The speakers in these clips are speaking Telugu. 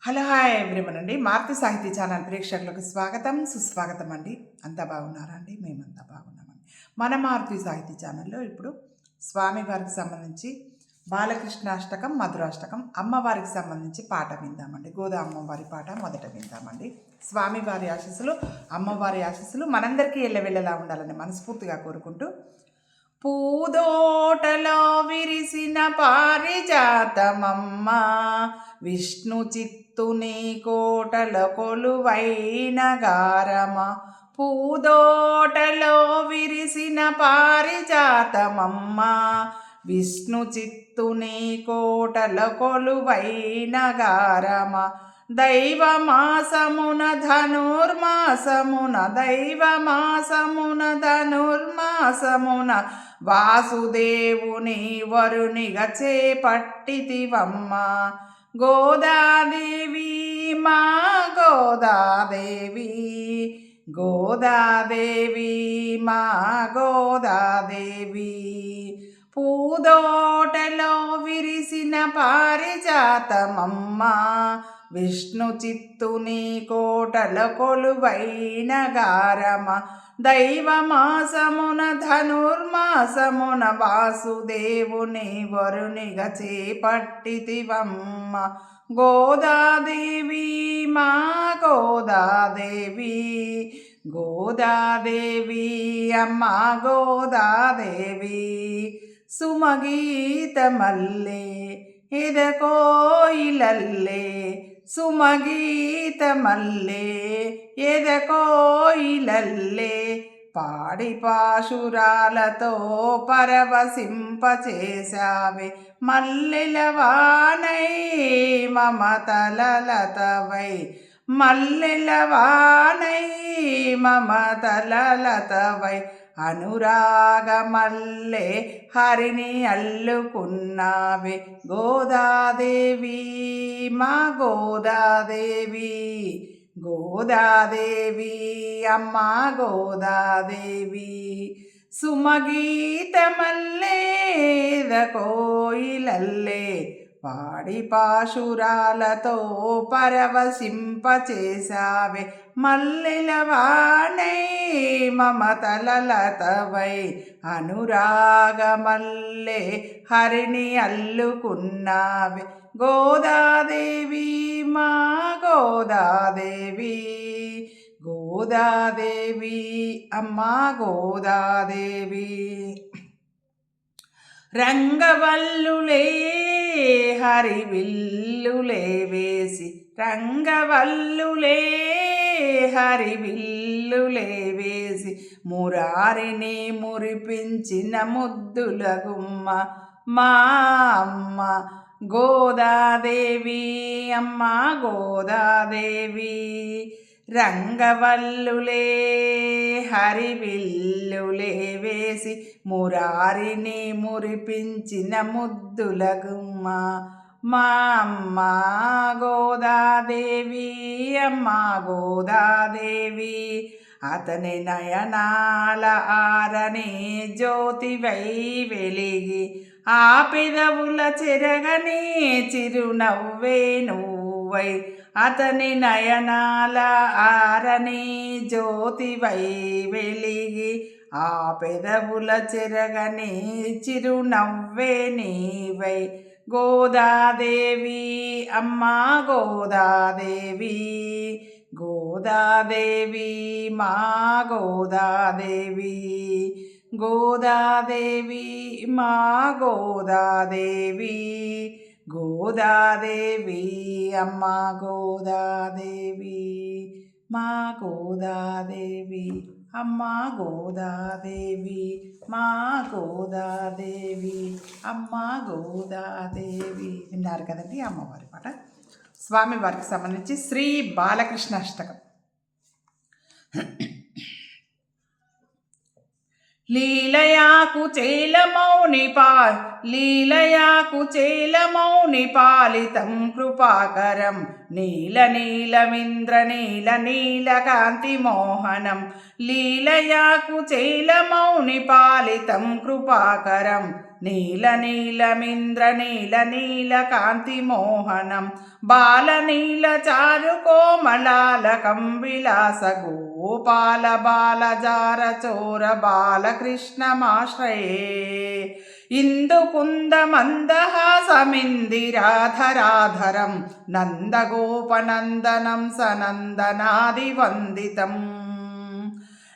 హలో హాయ్ ఎవ్రీవన్ అండి. మారుతి సాహితీ ఛానల్ ప్రేక్షకులకు స్వాగతం సుస్వాగతం అండి. అంతా బాగున్నారా అండి? మేమంతా బాగున్నామండి. మన మారుతి సాహితీ ఛానల్లో ఇప్పుడు స్వామివారికి సంబంధించి బాలకృష్ణాష్టకం, మధురాష్టకం, అమ్మవారికి సంబంధించి పాట విందామండి. గోదా అమ్మవారి పాట మొదట విందామండి. స్వామివారి ఆశీస్సులు, అమ్మవారి ఆశీస్సులు మనందరికీ ఎల్లవెల్లలా ఉండాలని మనస్ఫూర్తిగా కోరుకుంటూ, పూదోటలో విరిసిన పారిజాతమమ్మ, విష్ణు చిత్తుని కోటల కొలువైన గారమ. పూదోటలో విరిసిన పారిజాతమమ్మ, విష్ణు చిత్తుని కోటల కొలువైన గారమ. దైవమాసమున ధనుర్మాసమున, దైవమాసమున ధనుర్మాసమున, వాసుదేవుని వరునిగా చేపట్టితివమ్మ. గోదాదేవి మా గోదాదేవి, గోదాదేవి మా గోదాదేవి. పూదోటలో విరిసిన పారిజాతమమ్మ, విష్ణు చిత్తుని కోటల కొలువైన గారమ. దైవమాసమున ధనుర్మాసమున, వాసుదేవుని వరునిగా చేపట్టితివమ్మ. గోదాదేవి మా గోదాదేవి, గోదాదేవి అమ్మ గోదాదేవి. సుమగీతమల్లే ఎదకోయిలల్లే, సుమగీతమల్లే ఎదకోయిలల్లే, పాడి పాశురాలతో పరవశింపచేశావే. మల్లెలవానై మమతలలతవై, మల్లెలవానై మమతలలతవై, అనురాగమల్లే హరిని అల్లుకున్నావే. గోదాదేవి మా గోదాదేవి, గోదాదేవి అమ్మ గోదాదేవి. సుమగీతమల్లే కోయిలల్లే, పాడి పాశురాలతో పరవశింపచేశావే. మల్లెలవానై మమతలలతవై, అనురాగమల్లే హరిని అల్లుకున్నావే. గోదాదేవి మా గోదాదేవి, గోదాదేవి అమ్మ గోదాదేవి. రంగవల్లులే హరివిల్లులే వేసి, రంగవల్లులే హరివిల్లులే వేసి, మురారిని మురిపించిన ముద్దుల గుమ్మ మా అమ్మ గోదాదేవి అమ్మ గోదాదేవి. రంగవల్లులే హరివిల్లులే వేసి, మురారిని మురిపించిన ముద్దుల గుమ్మ మా అమ్మ గోదాదేవి అమ్మ గోదాదేవి. అతని నయనాల ఆరని జ్యోతివై వెలిగి, ఆ పెదవుల చెరగని చిరునవ్వే నువ్వై. అతని నయనాల ఆరని జ్యోతివై వెలిగి, ఆ పెదవుల చెరగని చిరునవ్వే నీవై. గోదాదేవి అమ్మ గోదాదేవి, గోదాదేవి మా గోదాదేవి. గోదాదేవి మా గోదాదేవి, గోదాదేవి అమ్మ గోదాదేవి. మా గోదాదేవి అమ్మ గోదాదేవి, మా గోదాదేవి అమ్మ గోదాదేవి. విన్నారు కదండి అమ్మవారి పాట. స్వామివారికి సంబంధించి శ్రీ బాలకృష్ణ అష్టకం. లీలయాకు చేలమౌని లీలయాకు చేలమౌని పాలితం కృపాకరం, నీల నీలమింద్ర నీల నీలకాంతి మోహనం. లీలయాకు చేలమౌని పాలితం కృపాకరం, నీలనీలమింద్రనీలకాంతిమోహనం బాలనీలచారుకోమలాలకం విలాసగోపాల బాలజారచోర బాలకృష్ణమాశ్రయే ఇందుకుందమందహాసమిందిరాధరాధరం నందగోపనందనం సనందనాదివందితం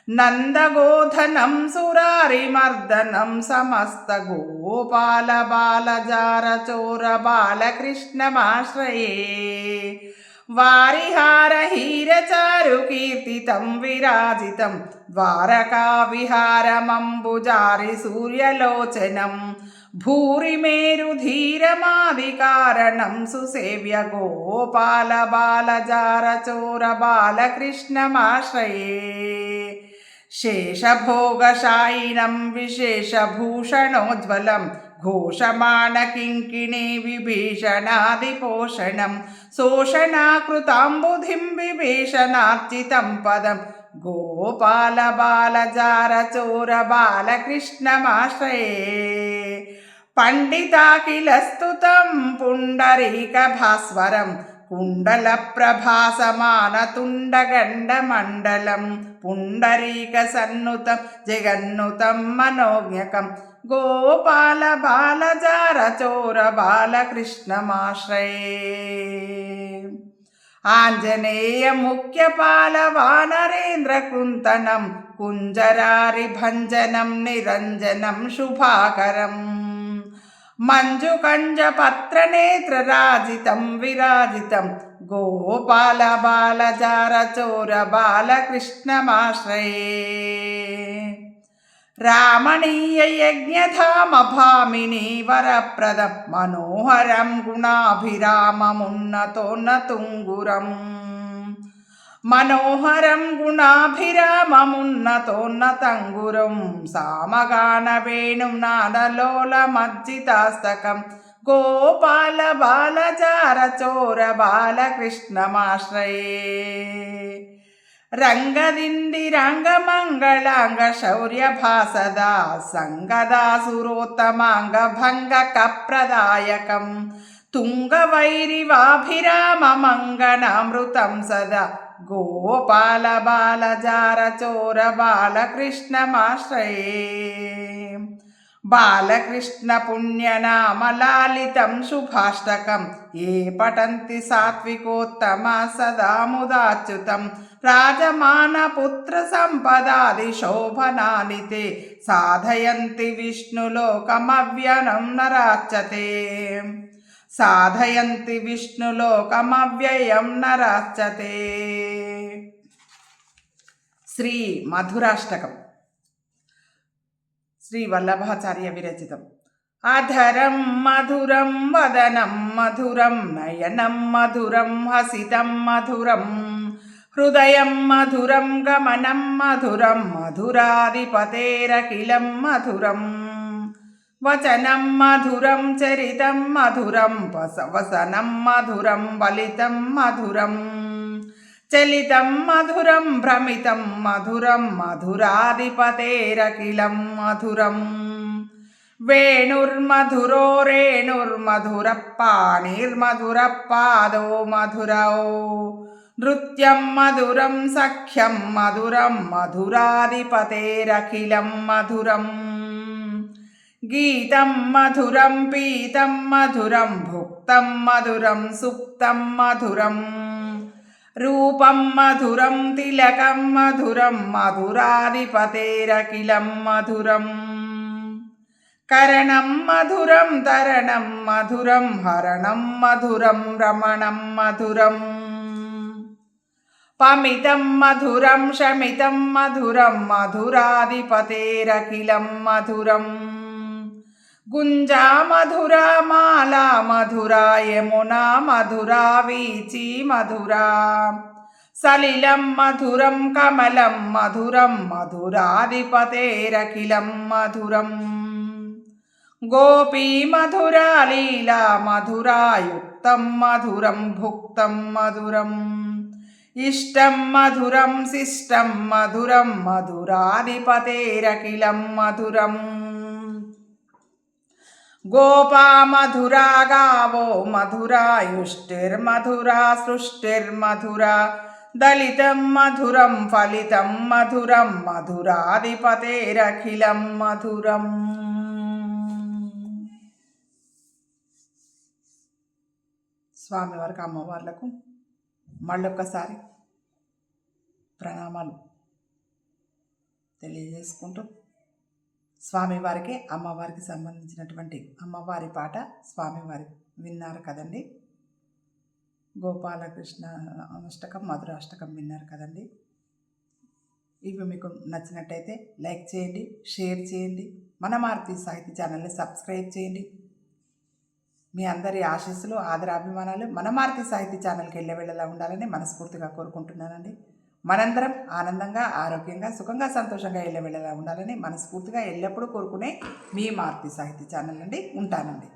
నందగోధనం సురారిమర్దనం సమస్తగోపాల బాలజారచోర బాలకృష్ణమాశ్రయే వారిహారహీరచారుకీర్తితం విరాజితం ద్వారకావిహారమంబుజారి సూర్యలోచనం భూరిమేరుధీరమాదికారణం సుసేవ్య గోపాల బాలజారచోర బాలకృష్ణమాశ్రయే శేషభోగశాయినం విశేషభూషణోజ్వలం ఘోషమాణకింకిణీ విభీషణాదిపోషణం శోషణాకృతాంబుధిం విభీషణార్చితం పదం గోపాల బాలజారచోర బాలకృష్ణమాశ్రయే పండితాఖిలస్తుతం పుండరీకభాస్వరం కుండలప్రభాసమానతుండగండమండలం పుండరీకసన్నుతం జగన్నుతం మనోజ్ఞకం గోపాల బాలజారచోర బాలకృష్ణమాశ్రయే ఆంజనేయ ముఖ్యపాల వానరేంద్రకృంతనం కుంజరారిభంజనం నిరంజనం శుభాకరం మంజుకంజపత్రనేత్రరాజితం విరాజితం గోపాల బాలజారచోర బాలకృష్ణమాశ్రయే రామణీయ యజ్ఞధామ భామిని వరప్రదం మనోహరం గుణాభిరామమున్నతోన్నతుంగురం మనోహరం గుణాభిరామమున్నతోన్నతంగురం సామగాన వేణుం నాదలోలమజ్జితాస్తకం గోపాల బాలజారచోర బాలకృష్ణమాశ్రయే రంగదిండి రంగమంగళాంగ శౌర్యభాసదా సంగదాసురోత్తమాంగ భంగ కప్రదాయకం తుంగవైరివాభిరామమంగనామృతం సదా గోపాల బాలజారచోర బాలకృష్ణమాశ్రయే బాలకృష్ణ పుణ్యనామలాలితం శుభాష్టకం ఏ పఠంతి సాత్వికోత్తమ సదా ముదాచ్యుతం రాజమానపుత్ర సంపదాది శోభనాని తే సాధయంతి విష్ణులోకమవ్యయం నరాచతే సాధయంతి విష్ణులోకమవ్యయం నరాచతే. శ్రీ మధురాష్టకం శ్రీ వల్లభాచార్య విరచితం. అధరం మధురం వదనం మధురం నయనం మధురం హసితం మధురం హృదయం మధురం గమనం మధురం మధురాధిపతేరఖిలం మధురం వచనం మధురం చరితం మధురం వసనం మధురం బలితం మధురం చలితం మధురం భ్రమితం మధురం మధురాధిపతేరఖిలం మధురం వేణుర్మధురో రేణుర్మధుర పాణిర్మధుర పాదో మధురౌ నృత్యం మధురం సఖ్యం మధురం మధురాధిపతేరఖిలం మధురం గీతం మధురం పీతం మధురం భుక్తం మధురం సుప్తం మధురం రూపం మధురం తిలకం మధురం మధురాధిపతేరఖిలం మధురం కరణం మధురం తరణం మధురం హరణం మధురం రమణం మధురం పమితం మధురం శమితం మధురం మధురాధిపతేరఖిలం మధురం గుంజా మధురా మాలా మధురా యమునా మధురా వీచి మధురా సలిలం మధురం కమలం మధురం మధురాధిపతేరఖిలం మధురం గోపీ మధురా లీలా మధురాయుక్తం మధురం భుక్తం మధురం ఇష్టం మధురం శిష్టం మధురం మధురాధిపతేరఖిలం మధురం గోపా మధురా గావో మధురా యుష్టిర్మధురా సృష్టిర్మధురా దళితం మధురం ఫలితం మధురం మధురాధిపతేరఖిలం మధురం. స్వామివారికి అమ్మవార్లకు మళ్ళొక్కసారి ప్రణామాలు తెలియజేసుకుంటూ స్వామివారికి అమ్మవారికి సంబంధించినటువంటి అమ్మవారి పాట స్వామివారి విన్నారు కదండి. గోపాలకృష్ణ అష్టకం మధురాష్టకం విన్నారు కదండి. ఇవి మీకు నచ్చినట్టయితే లైక్ చేయండి, షేర్ చేయండి, మన మారుతి సాహితీ ఛానల్ని సబ్స్క్రైబ్ చేయండి. మీ అందరి ఆశీస్సులు ఆదరాభిమానాలు మన మారుతి సాహితీ ఛానల్కి వెళ్ళేలా ఉండాలని మనస్ఫూర్తిగా కోరుకుంటున్నానండి. మనందరం ఆనందంగా ఆరోగ్యంగా సుఖంగా సంతోషంగా వెళ్ళేలా ఉండాలని మనస్ఫూర్తిగా ఎల్లప్పుడూ కోరుకునే మీ మారుతి సాహితీ ఛానల్ నుండి ఉంటానండి.